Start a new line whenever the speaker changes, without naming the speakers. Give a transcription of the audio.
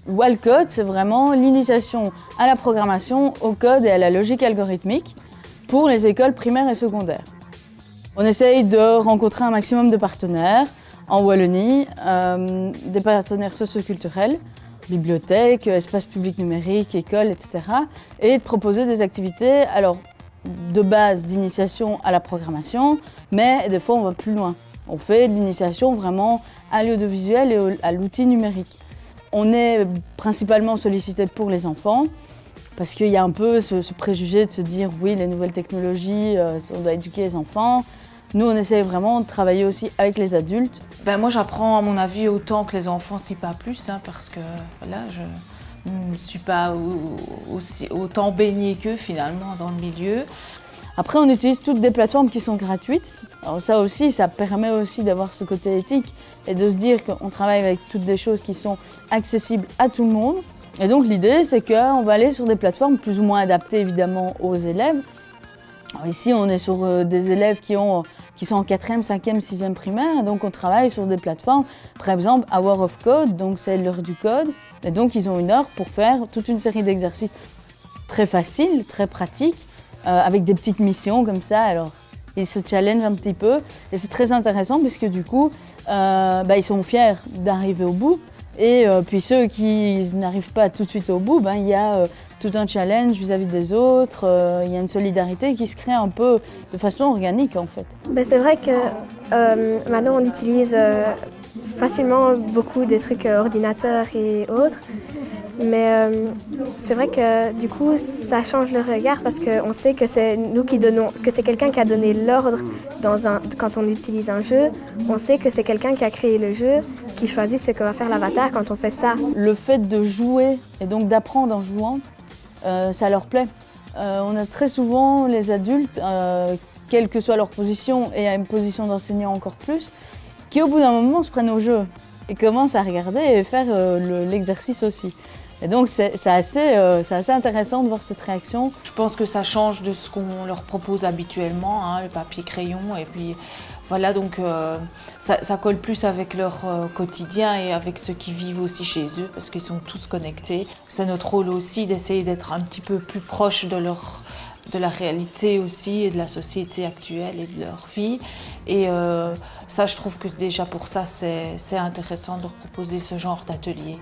Walcode, c'est vraiment l'initiation à la programmation, au code et à la logique algorithmique pour les écoles primaires et secondaires. On essaye de rencontrer un maximum de partenaires en Wallonie, des partenaires socioculturels, bibliothèques, espaces publics numériques, écoles, etc. et de proposer des activités alors, de base d'initiation à la programmation, mais des fois on va plus loin. On fait de l'initiation vraiment à l'audiovisuel et à l'outil numérique. On est principalement sollicité pour les enfants parce qu'il y a un peu ce préjugé de se dire oui, les nouvelles technologies, on doit éduquer les enfants. Nous, on essaie vraiment de travailler aussi avec les adultes.
Moi, j'apprends à mon avis autant que les enfants, si pas plus, parce que voilà, je ne suis pas autant baignée qu'eux finalement dans le milieu.
Après, on utilise toutes des plateformes qui sont gratuites. Alors ça aussi, ça permet aussi d'avoir ce côté éthique et de se dire qu'on travaille avec toutes des choses qui sont accessibles à tout le monde. Et donc l'idée, c'est qu'on va aller sur des plateformes plus ou moins adaptées évidemment aux élèves. Alors ici, on est sur des élèves qui sont en 4e, 5e, 6e primaire. Donc on travaille sur des plateformes, par exemple Hour of Code, donc c'est l'heure du code. Et donc ils ont une heure pour faire toute une série d'exercices très faciles, très pratiques, avec des petites missions comme ça. Alors, ils se challengent un petit peu et c'est très intéressant puisque du coup, ils sont fiers d'arriver au bout. Et puis ceux qui n'arrivent pas tout de suite au bout, il y a tout un challenge vis-à-vis des autres, il y a une solidarité qui se crée un peu de façon organique en fait.
C'est vrai que maintenant on utilise facilement beaucoup des trucs ordinateurs et autres. Mais c'est vrai que du coup, ça change le regard parce qu'on sait que c'est nous qui donnons, que c'est quelqu'un qui a donné l'ordre quand on utilise un jeu. On sait que c'est quelqu'un qui a créé le jeu, qui choisit ce que va faire l'avatar quand on fait ça.
Le fait de jouer et donc d'apprendre en jouant, ça leur plaît. On a très souvent les adultes, quelle que soit leur position et à une position d'enseignant encore plus, qui au bout d'un moment se prennent au jeu et commencent à regarder et faire l'exercice aussi. Et donc c'est assez intéressant de voir cette réaction.
Je pense que ça change de ce qu'on leur propose habituellement, le papier-crayon. Et puis voilà, donc ça colle plus avec leur quotidien et avec ceux qui vivent aussi chez eux parce qu'ils sont tous connectés. C'est notre rôle aussi d'essayer d'être un petit peu plus proche de la réalité aussi et de la société actuelle et de leur vie. Et ça, je trouve que déjà pour ça, c'est intéressant de proposer ce genre d'atelier.